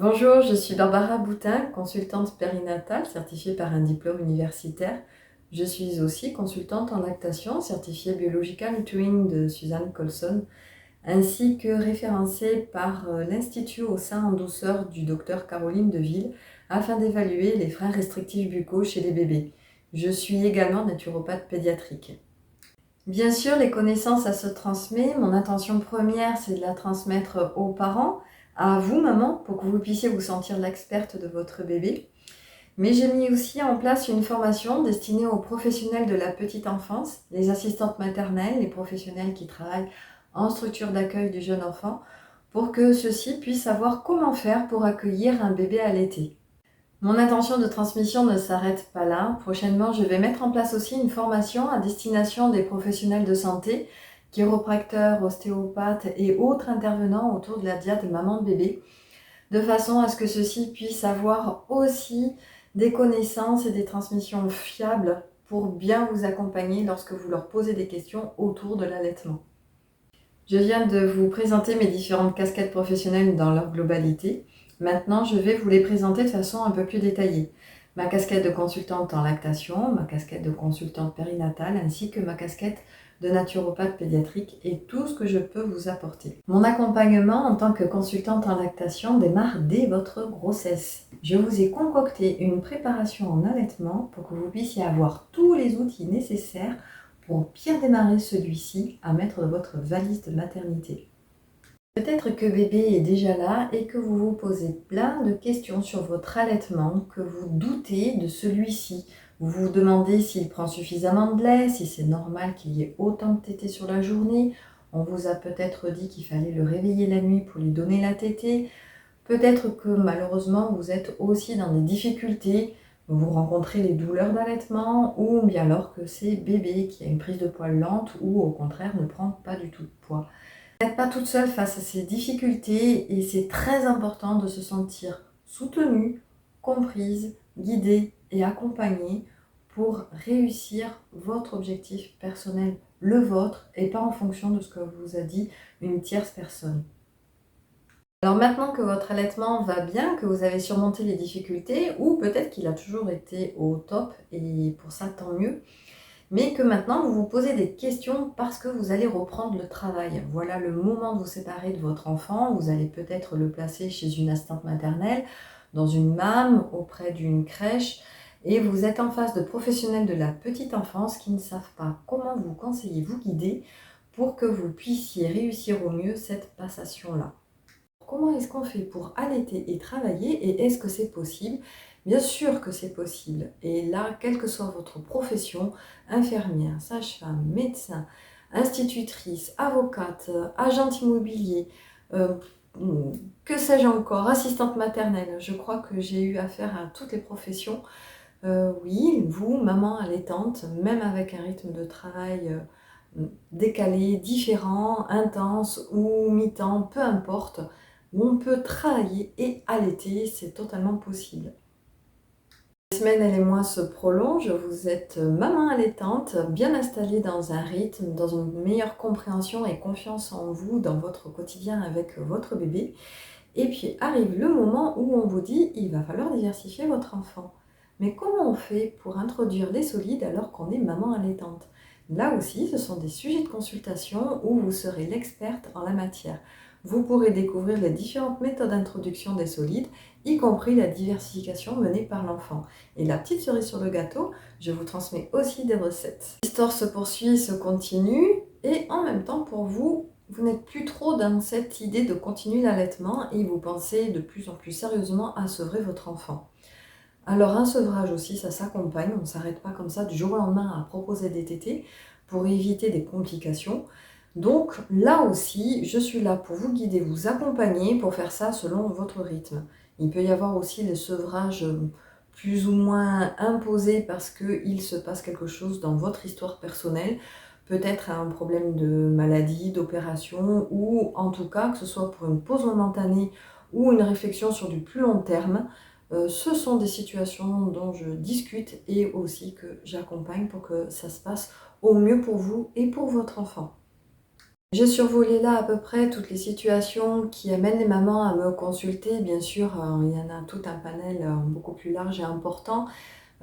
Bonjour, je suis Barbara Boutin, consultante périnatale certifiée par un diplôme universitaire. Je suis aussi consultante en lactation certifiée Biological Twin de Suzanne Colson, ainsi que référencée par l'Institut au sein en douceur du docteur Caroline Deville afin d'évaluer les freins restrictifs buccaux chez les bébés. Je suis également naturopathe pédiatrique. Bien sûr, les connaissances, ça se transmet. Mon intention première, c'est de la transmettre aux parents, à vous, maman, pour que vous puissiez vous sentir l'experte de votre bébé. Mais j'ai mis aussi en place une formation destinée aux professionnels de la petite enfance, les assistantes maternelles, les professionnels qui travaillent en structure d'accueil du jeune enfant, pour que ceux-ci puissent savoir comment faire pour accueillir un bébé allaité. Mon intention de transmission ne s'arrête pas là. Prochainement, je vais mettre en place aussi une formation à destination des professionnels de santé, chiropracteurs, ostéopathes et autres intervenants autour de la diade maman-bébé, de façon à ce que ceux-ci puissent avoir aussi des connaissances et des transmissions fiables pour bien vous accompagner lorsque vous leur posez des questions autour de l'allaitement. Je viens de vous présenter mes différentes casquettes professionnelles dans leur globalité. Maintenant, je vais vous les présenter de façon un peu plus détaillée. Ma casquette de consultante en lactation, ma casquette de consultante périnatale, ainsi que ma casquette de naturopathe pédiatrique et tout ce que je peux vous apporter. Mon accompagnement en tant que consultante en lactation démarre dès votre grossesse. Je vous ai concocté une préparation en allaitement pour que vous puissiez avoir tous les outils nécessaires pour bien démarrer celui-ci à mettre dans votre valise de maternité. Peut-être que bébé est déjà là et que vous vous posez plein de questions sur votre allaitement, que vous doutez de celui-ci. Vous vous demandez s'il prend suffisamment de lait, si c'est normal qu'il y ait autant de tétée sur la journée. On vous a peut-être dit qu'il fallait le réveiller la nuit pour lui donner la tétée. Peut-être que malheureusement vous êtes aussi dans des difficultés. Vous rencontrez les douleurs d'allaitement ou bien alors que c'est bébé qui a une prise de poids lente ou au contraire ne prend pas du tout de poids. Vous n'êtes pas toute seule face à ces difficultés et c'est très important de se sentir soutenue, comprise, guidée et accompagnée pour réussir votre objectif personnel, le vôtre, et pas en fonction de ce que vous a dit une tierce personne. Alors maintenant que votre allaitement va bien, que vous avez surmonté les difficultés, ou peut-être qu'il a toujours été au top, et pour ça tant mieux, mais que maintenant vous vous posez des questions parce que vous allez reprendre le travail. Voilà le moment de vous séparer de votre enfant, vous allez peut-être le placer chez une assistante maternelle, dans une MAM, auprès d'une crèche, et vous êtes en face de professionnels de la petite enfance qui ne savent pas comment vous conseiller, vous guider, pour que vous puissiez réussir au mieux cette passation-là. Comment est-ce qu'on fait pour allaiter et travailler et est-ce que c'est possible? Bien sûr que c'est possible. Et là, quelle que soit votre profession, infirmière, sage-femme, médecin, institutrice, avocate, agente immobilier, euh, que sais-je encore, assistante maternelle, je crois que j'ai eu affaire à toutes les professions. Oui, vous, maman allaitante, même avec un rythme de travail décalé, différent, intense ou mi-temps, peu importe, où on peut travailler et allaiter, c'est totalement possible. Les semaines et les mois se prolongent, vous êtes maman allaitante, bien installée dans un rythme, dans une meilleure compréhension et confiance en vous, dans votre quotidien avec votre bébé. Et puis arrive le moment où on vous dit, il va falloir diversifier votre enfant. Mais comment on fait pour introduire des solides alors qu'on est maman allaitante? Là aussi, ce sont des sujets de consultation où vous serez l'experte en la matière. Vous pourrez découvrir les différentes méthodes d'introduction des solides, y compris la diversification menée par l'enfant. Et la petite cerise sur le gâteau, je vous transmets aussi des recettes. L'histoire se poursuit, se continue, et en même temps pour vous, vous n'êtes plus trop dans cette idée de continuer l'allaitement et vous pensez de plus en plus sérieusement à sevrer votre enfant. Alors un sevrage aussi, ça s'accompagne, on ne s'arrête pas comme ça du jour au lendemain à proposer des tétés pour éviter des complications. Donc là aussi, je suis là pour vous guider, vous accompagner pour faire ça selon votre rythme. Il peut y avoir aussi les sevrages plus ou moins imposés parce qu'il se passe quelque chose dans votre histoire personnelle, peut-être un problème de maladie, d'opération, ou en tout cas que ce soit pour une pause momentanée ou une réflexion sur du plus long terme. Ce sont des situations dont je discute et aussi que j'accompagne pour que ça se passe au mieux pour vous et pour votre enfant. J'ai survolé là à peu près toutes les situations qui amènent les mamans à me consulter. Bien sûr, il y en a tout un panel beaucoup plus large et important.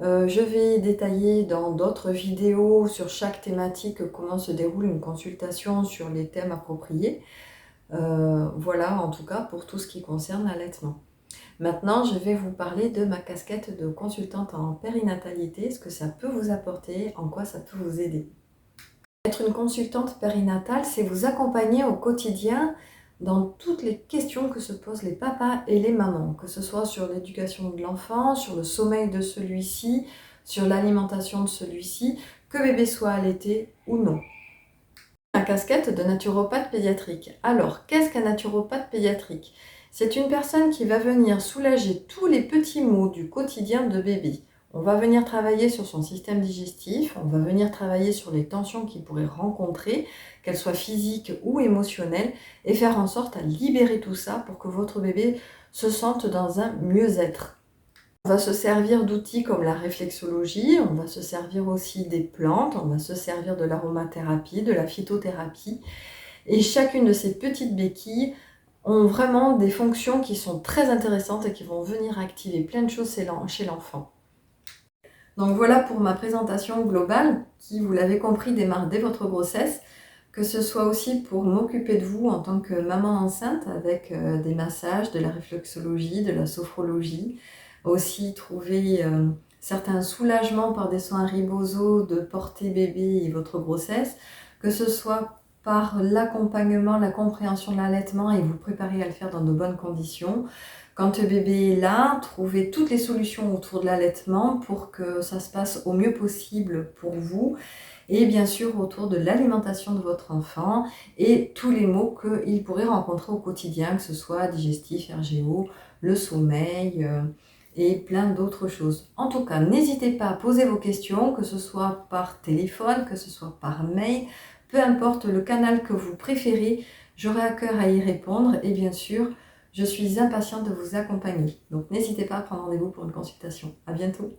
Je vais détailler dans d'autres vidéos sur chaque thématique comment se déroule une consultation sur les thèmes appropriés. Voilà, en tout cas pour tout ce qui concerne l'allaitement. Maintenant, je vais vous parler de ma casquette de consultante en périnatalité, ce que ça peut vous apporter, en quoi ça peut vous aider. Être une consultante périnatale, c'est vous accompagner au quotidien dans toutes les questions que se posent les papas et les mamans, que ce soit sur l'éducation de l'enfant, sur le sommeil de celui-ci, sur l'alimentation de celui-ci, que bébé soit allaité ou non. La casquette de naturopathe pédiatrique. Alors, qu'est-ce qu'un naturopathe pédiatrique? C'est une personne qui va venir soulager tous les petits maux du quotidien de bébé. On va venir travailler sur son système digestif, on va venir travailler sur les tensions qu'il pourrait rencontrer, qu'elles soient physiques ou émotionnelles, et faire en sorte à libérer tout ça pour que votre bébé se sente dans un mieux-être. On va se servir d'outils comme la réflexologie, on va se servir aussi des plantes, on va se servir de l'aromathérapie, de la phytothérapie. Et chacune de ces petites béquilles ont vraiment des fonctions qui sont très intéressantes et qui vont venir activer plein de choses chez l'enfant. Donc voilà pour ma présentation globale qui, vous l'avez compris, démarre dès votre grossesse, que ce soit aussi pour m'occuper de vous en tant que maman enceinte avec des massages, de la réflexologie, de la sophrologie, aussi trouver certains soulagements par des soins ribosaux de porter bébé et votre grossesse, que ce soit par l'accompagnement, la compréhension de l'allaitement et vous préparer à le faire dans de bonnes conditions. Quand le bébé est là, trouver toutes les solutions autour de l'allaitement pour que ça se passe au mieux possible pour vous et bien sûr autour de l'alimentation de votre enfant et tous les maux qu'il pourrait rencontrer au quotidien, que ce soit digestif, RGO, le sommeil et plein d'autres choses. En tout cas, n'hésitez pas à poser vos questions, que ce soit par téléphone, que ce soit par mail, peu importe le canal que vous préférez, j'aurai à cœur à y répondre et bien sûr, je suis impatiente de vous accompagner. Donc n'hésitez pas à prendre rendez-vous pour une consultation. À bientôt.